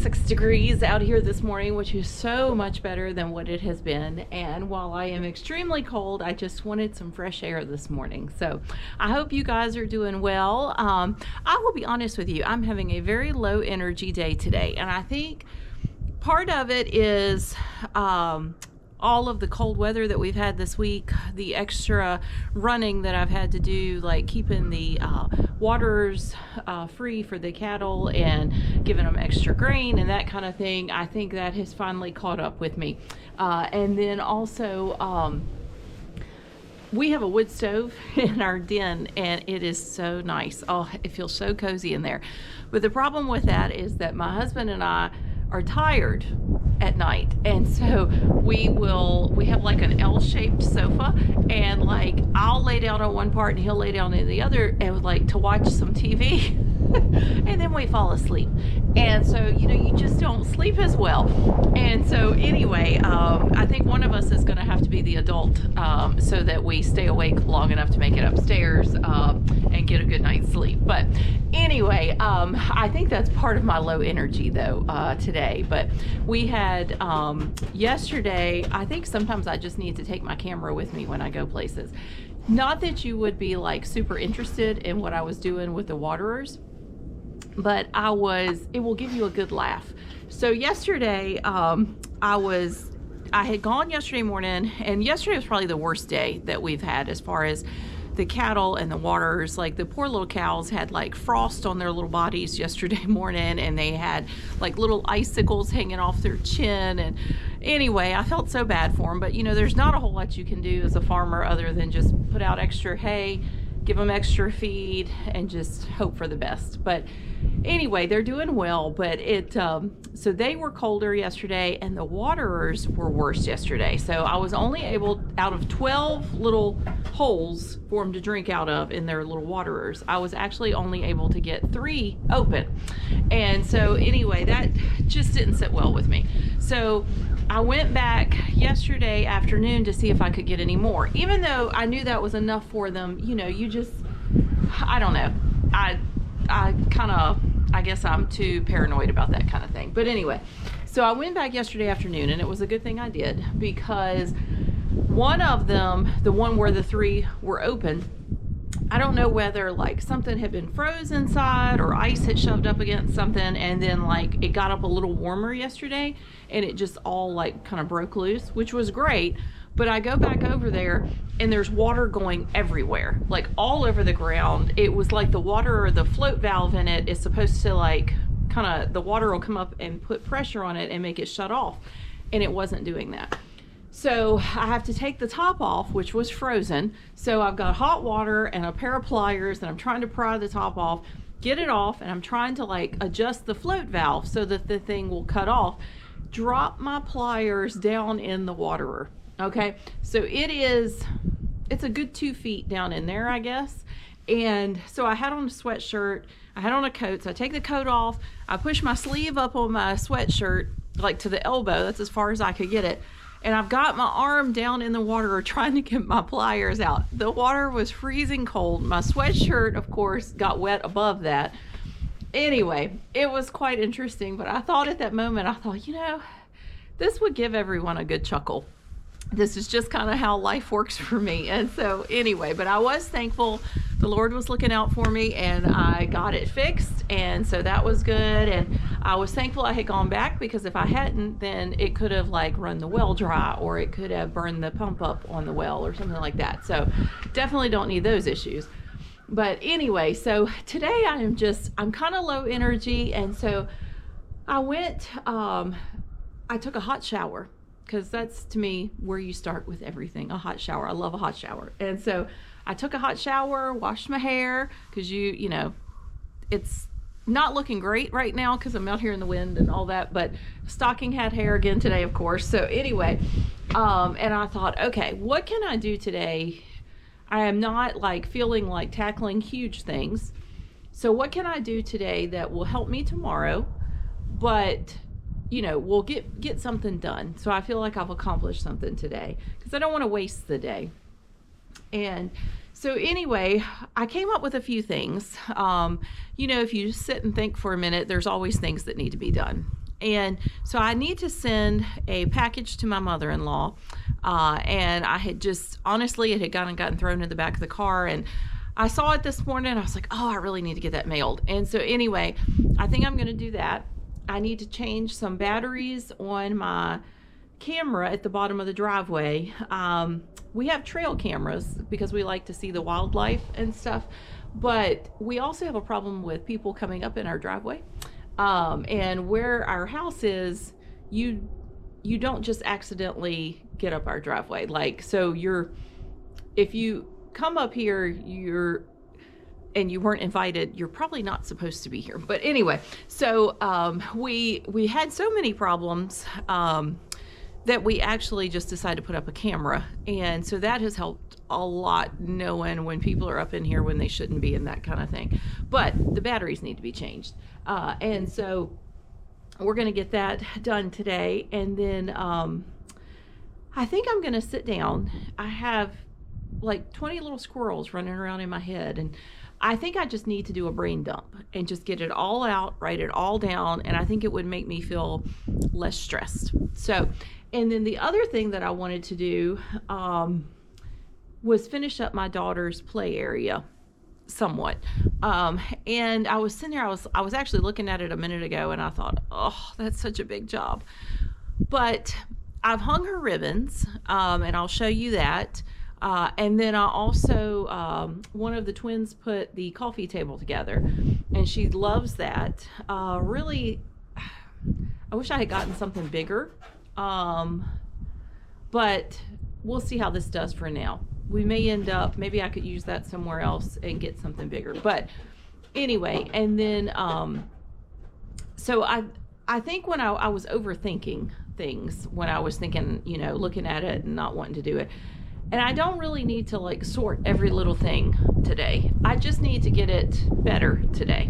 36 degrees out here this morning, which is so much better than what it has been. And while I am extremely cold, I just wanted some fresh air this morning. So I hope you guys are doing well. I will be honest with you, I'm having a very low energy day today. And I think part of it is all of the cold weather that we've had this week, the extra running that I've had to do, like keeping the waters free for the cattle and giving them extra grain and that kind of thing. I think that has finally caught up with me. And then also, we have a wood stove in our den and it is so nice. Oh, it feels so cozy in there. But the problem with that is that my husband and I are tired at night, and so we have like an L-shaped sofa, and like I'll lay down on one part and he'll lay down in the other, and like to watch some TV and then we fall asleep, and so you just don't sleep as well. And so anyway, I think one of us is going to have to be the adult so that we stay awake long enough to make it upstairs and get a good night's sleep. But anyway, I think that's part of my low energy though today. But we had yesterday, I think sometimes I just need to take my camera with me when I go places. Not that you would be like super interested in what I was doing with the waterers, but it will give you a good laugh. So yesterday, I had gone yesterday morning, and yesterday was probably the worst day that we've had as far as the cattle and the waters. Like the poor little cows had like frost on their little bodies yesterday morning, and they had like little icicles hanging off their chin. And anyway, I felt so bad for them, but there's not a whole lot you can do as a farmer other than just put out extra hay, give them extra feed, and just hope for the best. But anyway, they're doing well, but so they were colder yesterday and the waterers were worse yesterday. So I was only able, out of 12 little holes for them to drink out of in their little waterers, I was actually only able to get 3 open. And so anyway, that just didn't sit well with me. So I went back yesterday afternoon to see if I could get any more, even though I knew that was enough for them. I don't know. I guess I'm too paranoid about that kind of thing. But anyway, so I went back yesterday afternoon, and it was a good thing I did, because one of them, the one where the 3 were open, I don't know whether like something had been frozen inside or ice had shoved up against something, and then like it got up a little warmer yesterday and it just all like kind of broke loose, which was great. But I go back over there and there's water going everywhere, like all over the ground. It was like the water, or the float valve in it is supposed to like kind of, the water will come up and put pressure on it and make it shut off, and it wasn't doing that. So I have to take the top off, which was frozen. So I've got hot water and a pair of pliers, and I'm trying to pry the top off, get it off, and I'm trying to like adjust the float valve so that the thing will cut off. Drop my pliers down in the waterer. Okay, so it's a good 2 feet down in there, I guess. And so I had on a sweatshirt, I had on a coat, so I take the coat off, I push my sleeve up on my sweatshirt, like to the elbow, that's as far as I could get it. And I've got my arm down in the water trying to get my pliers out. The water was freezing cold. My sweatshirt, of course, got wet above that. Anyway, it was quite interesting, but I thought at that moment, this would give everyone a good chuckle. This is just kind of how life works for me. And so anyway, but I was thankful the Lord was looking out for me, and I got it fixed, and so that was good. And I was thankful I had gone back, because if I hadn't, then it could have like run the well dry, or it could have burned the pump up on the well or something like that. So definitely don't need those issues. But anyway, so today I'm kind of low energy, and so I went, I took a hot shower, because that's, to me, where you start with everything, a hot shower. I love a hot shower. And so I took a hot shower, washed my hair, because it's not looking great right now because I'm out here in the wind and all that, but stocking hat hair again today, of course. So anyway, and I thought, okay, what can I do today? I am not like feeling like tackling huge things. So what can I do today that will help me tomorrow, but we'll get something done. So I feel like I've accomplished something today, because I don't want to waste the day. And so anyway, I came up with a few things. If you sit and think for a minute, there's always things that need to be done. And so I need to send a package to my mother-in-law. And I had just, honestly, it had gotten thrown in the back of the car. And I saw it this morning. I was like, oh, I really need to get that mailed. And so anyway, I think I'm going to do that. I need to change some batteries on my camera at the bottom of the driveway. We have trail cameras because we like to see the wildlife and stuff, but we also have a problem with people coming up in our driveway. And where our house is, you don't just accidentally get up our driveway. Like, so if you come up here, and you weren't invited, you're probably not supposed to be here. But anyway, so we had so many problems that we actually just decided to put up a camera. And so that has helped a lot, knowing when people are up in here when they shouldn't be and that kind of thing. But the batteries need to be changed. And so we're going to get that done today. And then I think I'm going to sit down. I have like 20 little squirrels running around in my head. And I think I just need to do a brain dump and just get it all out, write it all down. And I think it would make me feel less stressed. So, and then the other thing that I wanted to do was finish up my daughter's play area somewhat. And I was sitting there, I was actually looking at it a minute ago, and I thought, oh, that's such a big job. But I've hung her ribbons, and I'll show you that. And then I also, one of the twins put the coffee table together, and she loves that. Really, I wish I had gotten something bigger, but we'll see how this does for now. We may end up, maybe I could use that somewhere else and get something bigger. But anyway, and then, so I think when I was overthinking things, when I was thinking, looking at it and not wanting to do it. And I don't really need to like sort every little thing today. I just need to get it better today.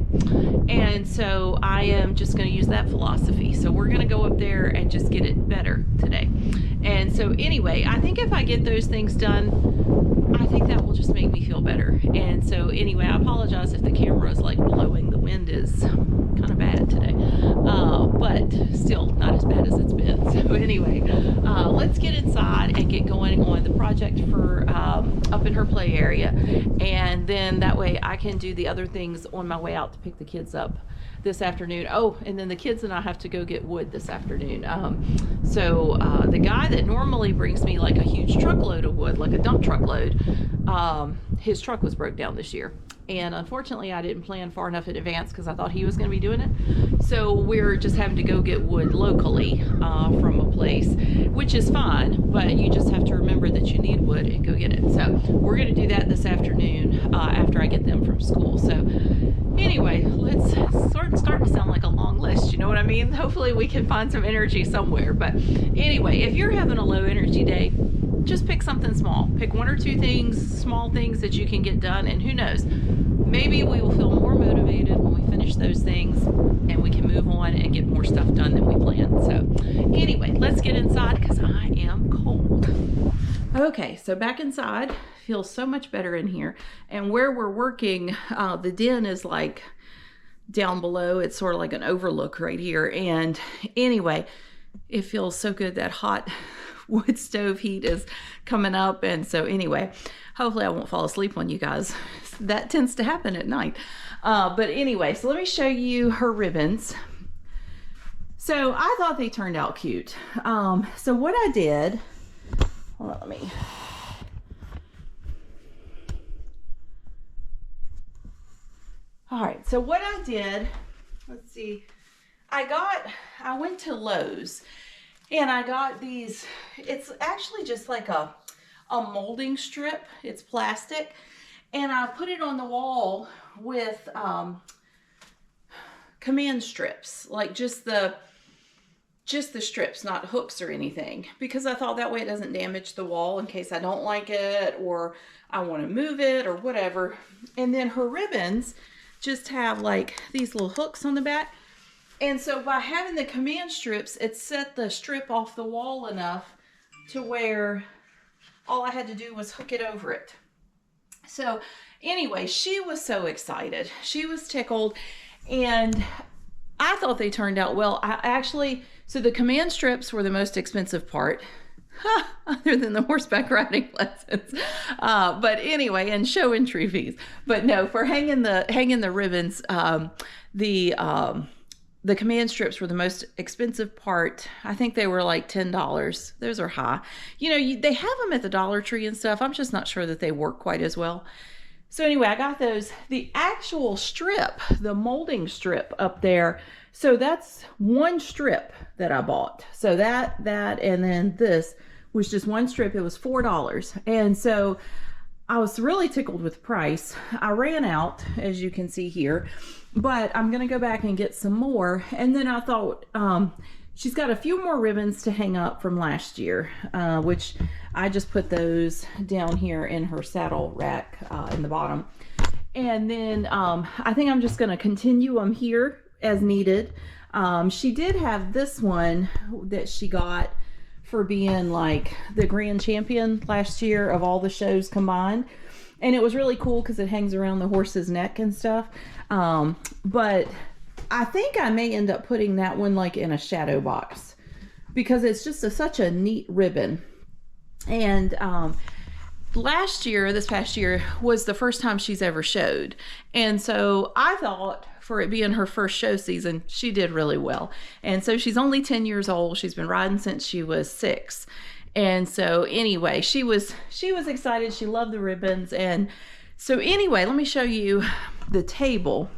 And so I am just going to use that philosophy. So we're going to go up there and just get it better today. And so anyway, I think if I get those things done, I think that will just make me feel better. And so anyway, I apologize if the camera is like blowing. The wind is kind of bad today, but still not as bad as it's been. So anyway, let's get inside and get going on the project for up in her play area. And then that way I can do the other things on my way out to pick the kids up this afternoon. Oh, and then the kids and I have to go get wood this afternoon. So the guy that normally brings me like a huge truckload of wood, like a dump truckload, his truck was broke down this year. And unfortunately, I didn't plan far enough in advance because I thought he was going to be doing it. So we're just having to go get wood locally from a place, which is fine, but you just have to remember that you need wood and go get it. So we're going to do that this afternoon after I get them from school. So anyway, let's start to sound like a long list, you know what I mean? Hopefully we can find some energy somewhere. But anyway, if you're having a low energy day, just pick something small. Pick one or two things, small things that you can get done, and who knows, maybe we will feel more motivated when we finish those things and we can move on and get more stuff done than we planned. So anyway, let's get inside because I am cold. Okay, so back inside, feels so much better in here. And where we're working, the den is like down below. It's sort of like an overlook right here. And anyway, it feels so good. That hot wood stove heat is coming up. And so anyway, hopefully I won't fall asleep on you guys. That tends to happen at night. But anyway, so let me show you her ribbons. So I thought they turned out cute. So what I did, hold on, let me. All right, so what I did, let's see, I went to Lowe's and I got these, it's actually just like a molding strip. It's plastic. And I put it on the wall with command strips, like just the strips, not hooks or anything, because I thought that way it doesn't damage the wall in case I don't like it or I want to move it or whatever. And then her ribbons just have like these little hooks on the back. And so by having the command strips, it set the strip off the wall enough to where all I had to do was hook it over it. So anyway, she was so excited. She was tickled. And I thought they turned out well. So the command strips were the most expensive part, other than the horseback riding lessons. But anyway, and show entry fees. But no, for hanging the ribbons, the command strips were the most expensive part. I think they were like $10. Those are high. They have them at the Dollar Tree and stuff. I'm just not sure that they work quite as well. So anyway, I got those. The actual strip, the molding strip up there. So that's one strip that I bought. So that, and then this was just one strip. It was $4. And so I was really tickled with the price. I ran out, as you can see here, but I'm going to go back and get some more. And then I thought, she's got a few more ribbons to hang up from last year, which I just put those down here in her saddle rack in the bottom. And then I think I'm just going to continue them here as needed. She did have this one that she got for being like the grand champion last year of all the shows combined. And it was really cool because it hangs around the horse's neck and stuff. But I think I may end up putting that one like in a shadow box because it's just such a neat ribbon. And this past year was the first time she's ever showed. And so I thought for it being her first show season, she did really well. And so she's only 10 years old. She's been riding since she was 6. And so anyway, she was excited. She loved the ribbons. And so anyway, let me show you the table.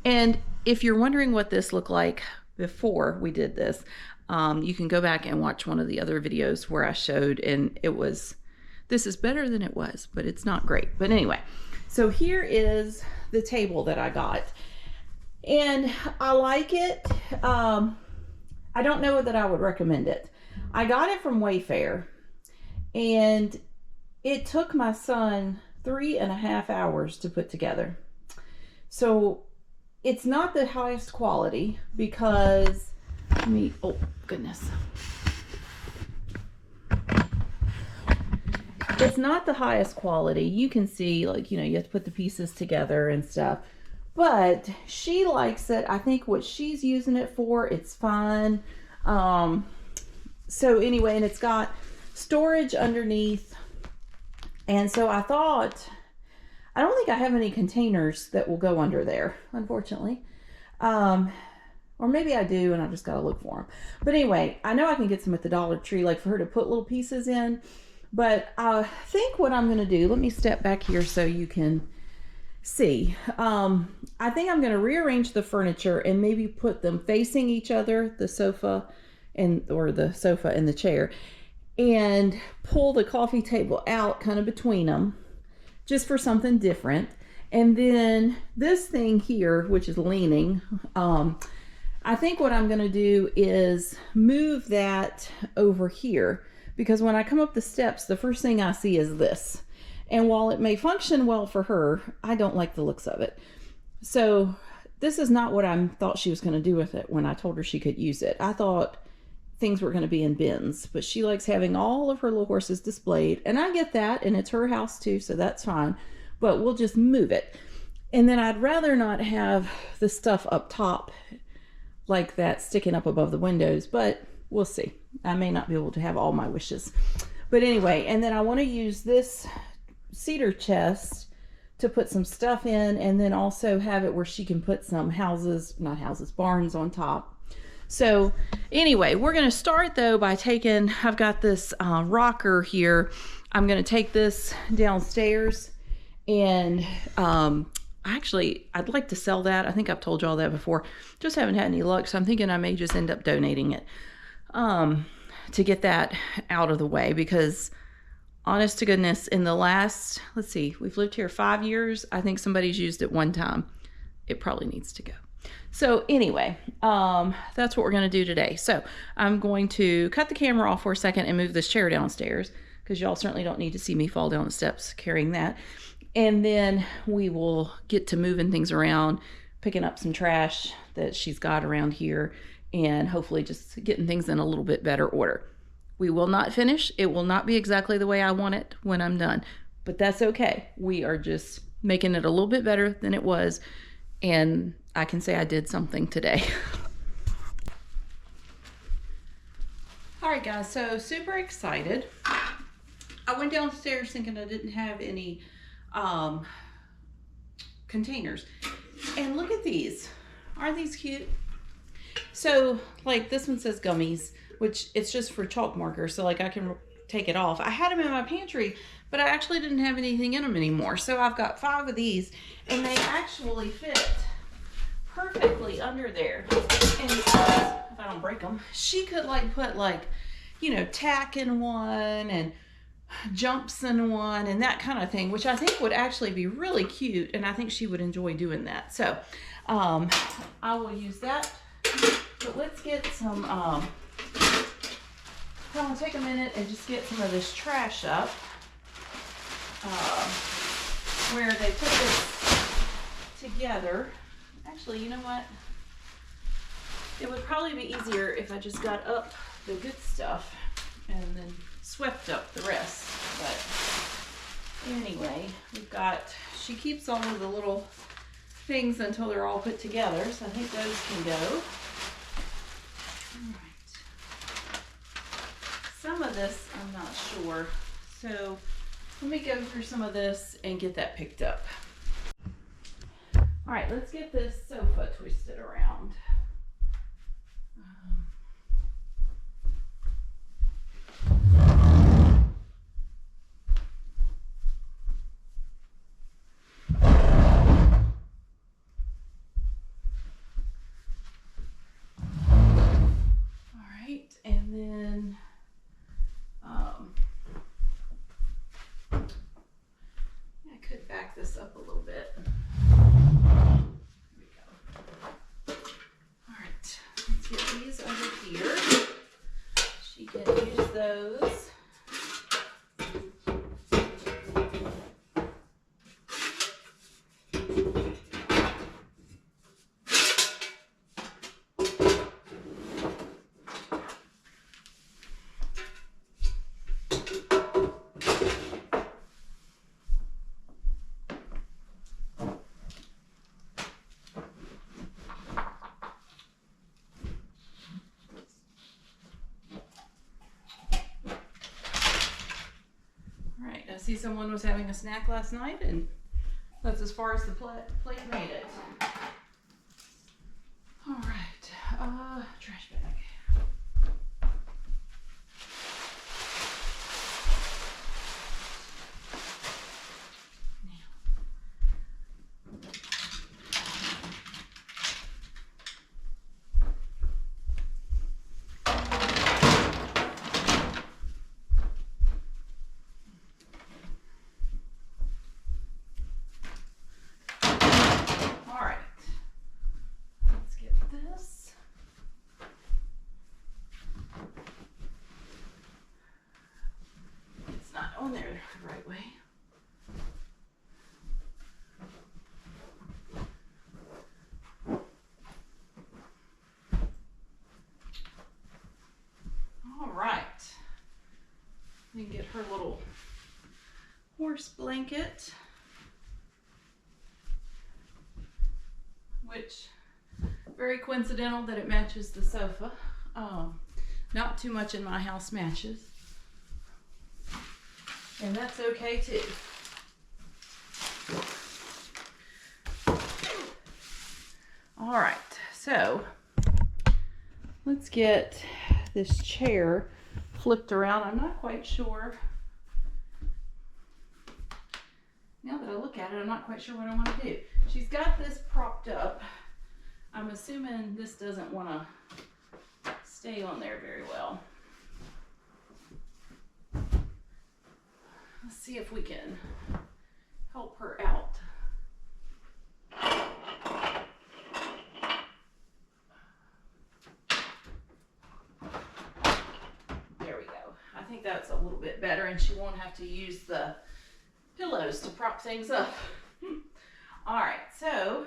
And if you're wondering what this looked like before we did this, you can go back and watch one of the other videos where I showed, and this is better than it was, but it's not great. But anyway, so here is the table that I got. And I like it. I don't know that I would recommend it. I got it from Wayfair, and it took my son 3.5 hours to put together. So it's not the highest quality because, oh goodness. It's not the highest quality. You can see, like, you have to put the pieces together and stuff. But she likes it. I think what she's using it for, it's fine. So anyway, and it's got storage underneath. And so I thought, I don't think I have any containers that will go under there, unfortunately. Or maybe I do, and I just got to look for them. But anyway, I know I can get some at the Dollar Tree, like for her to put little pieces in. But I think what I'm going to do, let me step back here so you can see. I think I'm going to rearrange the furniture and maybe put them facing each other, the sofa and the chair, and pull the coffee table out kind of between them just for something different. And then this thing here, which is leaning, I think what I'm going to do is move that over here, because when I come up the steps, the first thing I see is this. And while it may function well for her, I don't like the looks of it. So this is not what I thought she was going to do with it when I told her she could use it. I thought things were going to be in bins, but she likes having all of her little horses displayed. And I get that, and it's her house too, so that's fine. But we'll just move it. And then I'd rather not have the stuff up top like that sticking up above the windows, but we'll see. I may not be able to have all my wishes. But anyway, and then I want to use this cedar chest to put some stuff in, and then also have it where she can put some barns on top. So anyway, we're going to start though by taking, I've got this rocker here. I'm going to take this downstairs, and actually I'd like to sell that. I think I've told you all that before. Just haven't had any luck, so I'm thinking I may just end up donating it to get that out of the way, because honest to goodness, in the last, let's see, we've lived here 5 years. I think somebody's used it one time. It probably needs to go. So anyway, that's what we're going to do today. So I'm going to cut the camera off for a second and move this chair downstairs, because y'all certainly don't need to see me fall down the steps carrying that. And then we will get to moving things around, picking up some trash that she's got around here, and hopefully just getting things in a little bit better order. We will not finish. It will not be exactly the way I want it when I'm done, but that's okay. We are just making it a little bit better than it was. And I can say I did something today. All right, guys, so super excited. I went downstairs thinking I didn't have any containers. And look at these. Aren't these cute? So, like, this one says gummies, which it's just for chalk markers, so like I can take it off. I had them in my pantry, but I actually didn't have anything in them anymore. So I've got 5 of these, and they actually fit perfectly under there. And if I don't break them, she could like put like, you know, tack in one and jumps in one and that kind of thing, which I think would actually be really cute, and I think she would enjoy doing that. So I will use that. But let's get some I'm gonna take a minute and just get some of this trash up where they put this together. Actually, you know what, it would probably be easier if I just got up the good stuff and then swept up the rest. But anyway, we've got, she keeps all of the little things until they're all put together, so I think those can go. All right. Some of this I'm not sure, so let me go through some of this and get that picked up. All right, let's get this sofa twisted around. And then I could back this up a little bit. There we go. All right, let's get these over here. She can use those. I see someone was having a snack last night, and that's as far as the plate made it. All right, trash bag. On there the right way. All right. We can get her little horse blanket, which very coincidental that it matches the sofa. Not too much in my house matches. And that's okay too. All right, so let's get this chair flipped around. I'm not quite sure. Now that I look at it, I'm not quite sure what I want to do. She's got this propped up. I'm assuming this doesn't want to stay on there very well. Let's see if we can help her out. There we go. I think that's a little bit better, and she won't have to use the pillows to prop things up. All right, so,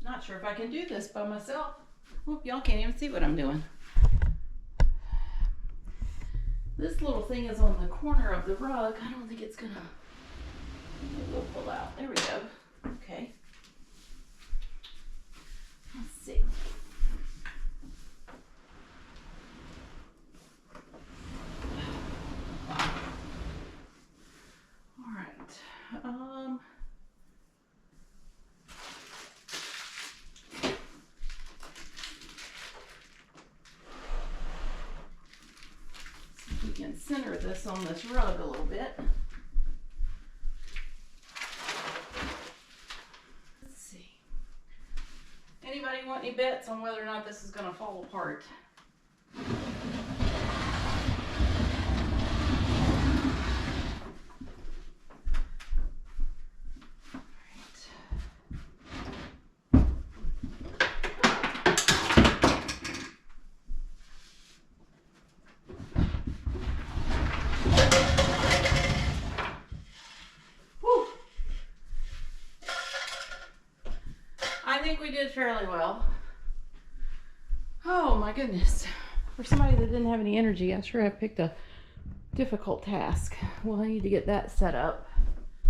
not sure if I can do this by myself. Oop, y'all can't even see what I'm doing. This little thing is on the corner of the rug. I don't think it's gonna It will pull out. There we go. Okay. Let's see. All right. See if we can center this on this rug a little bit. Let's see. Anybody want any bets on whether or not this is going to fall apart? I think we did fairly well. Oh my goodness. For somebody that didn't have any energy, I sure have picked a difficult task. Well, I need to get that set up.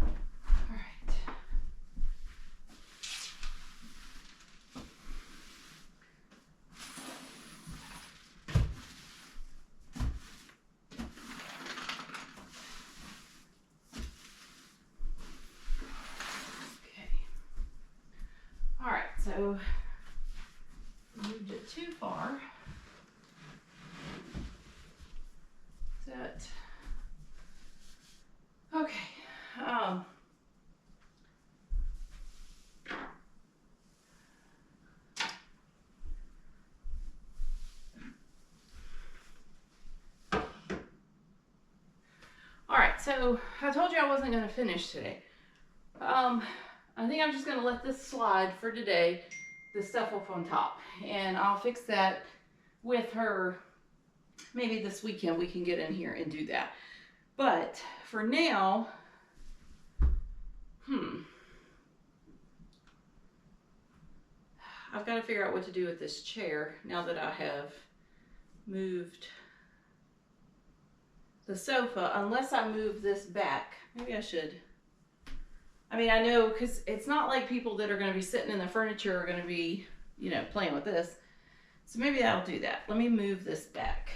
All right. All right, so moved it too far. Set. Okay. All right, so I told you I wasn't going to finish today. I think I'm just going to let this slide for today, the stuff up on top, and I'll fix that with her. Maybe this weekend we can get in here and do that. But for now, I've got to figure out what to do with this chair now that I have moved the sofa, unless I move this back. Maybe I should. I mean, I know, because it's not like people that are going to be sitting in the furniture are going to be, you know, playing with this. So maybe I'll do that. Let me move this back.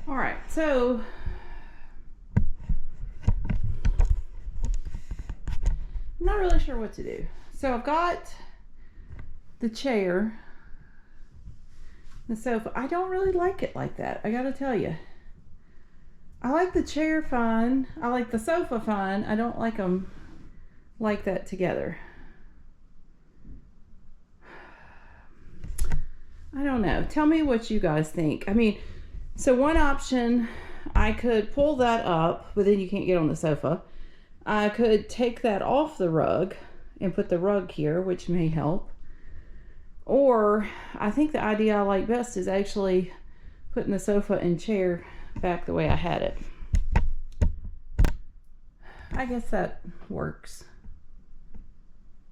All right, so I'm not really sure what to do. So I've got the chair, the sofa. I don't really like it like that, I gotta tell you. I like the chair fine. I like the sofa fine. I don't like them like that together. I don't know. Tell me what you guys think. I mean, so one option, I could pull that up, but then you can't get on the sofa. I could take that off the rug and put the rug here, which may help. Or I think the idea I like best is actually putting the sofa and chair back the way I had it. I guess that works.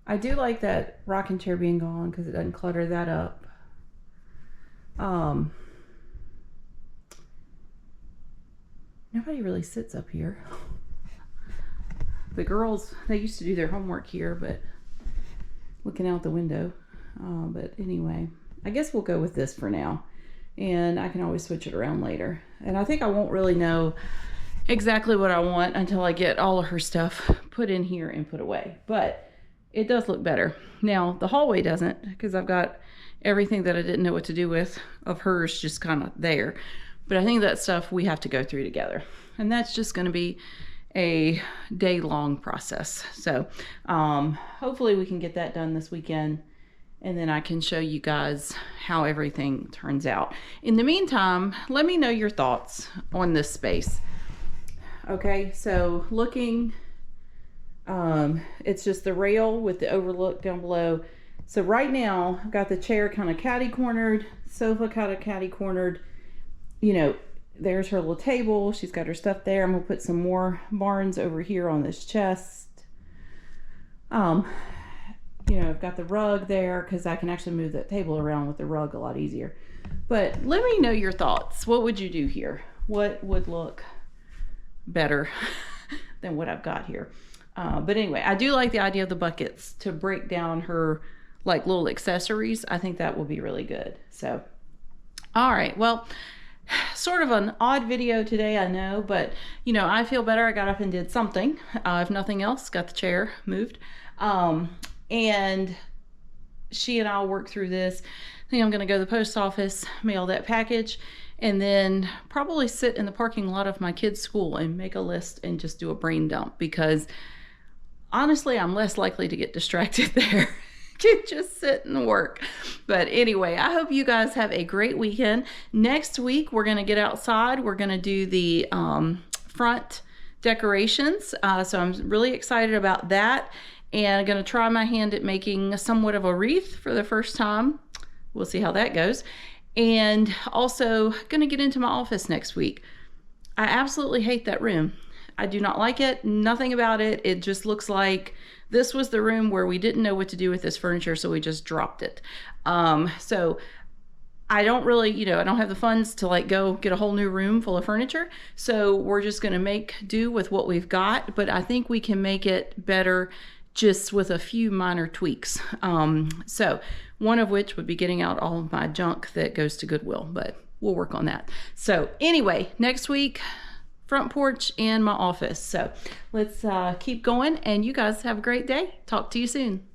I do like that rocking chair being gone because it doesn't clutter that up. Nobody really sits up here. The girls, they used to do their homework here, but looking out the window. But anyway, I guess we'll go with this for now. And I can always switch it around later. And I think I won't really know exactly what I want until I get all of her stuff put in here and put away. But it does look better. Now, the hallway doesn't, because I've got everything that I didn't know what to do with of hers just kind of there. But I think that stuff we have to go through together. And that's just going to be a day-long process. So hopefully we can get that done this weekend. And then I can show you guys how everything turns out. In the meantime, let me know your thoughts on this space. Okay, so looking, it's just the rail with the overlook down below. So right now, I've got the chair kind of catty-cornered, sofa kind of catty-cornered. You know, there's her little table. She's got her stuff there. I'm gonna put some more Barnes over here on this chest. You know, I've got the rug there because I can actually move that table around with the rug a lot easier. But let me know your thoughts. What would you do here? What would look better than what I've got here? But anyway, I do like the idea of the buckets to break down her like little accessories. I think that will be really good. So, all right, well, sort of an odd video today, I know, but you know, I feel better. I got up and did something. If nothing else, got the chair moved. And she and I'll work through this. I think I'm going to go to the post office, mail that package, and then probably sit in the parking lot of my kids' school and make a list and just do a brain dump, because honestly, I'm less likely to get distracted there. Can just sit and work. But anyway, I hope you guys have a great weekend. Next week, we're going to get outside. We're going to do the front decorations. So I'm really excited about that. And I'm going to try my hand at making somewhat of a wreath for the first time. We'll see how that goes. And also going to get into my office next week. I absolutely hate that room. I do not like it. Nothing about it. It just looks like this was the room where we didn't know what to do with this furniture, so we just dropped it. So I don't really, you know, I don't have the funds to like go get a whole new room full of furniture. So we're just going to make do with what we've got. But I think we can make it better just with a few minor tweaks. So one of which would be getting out all of my junk that goes to Goodwill, but we'll work on that. So anyway, next week, front porch and my office. So let's keep going, and you guys have a great day. Talk to you soon.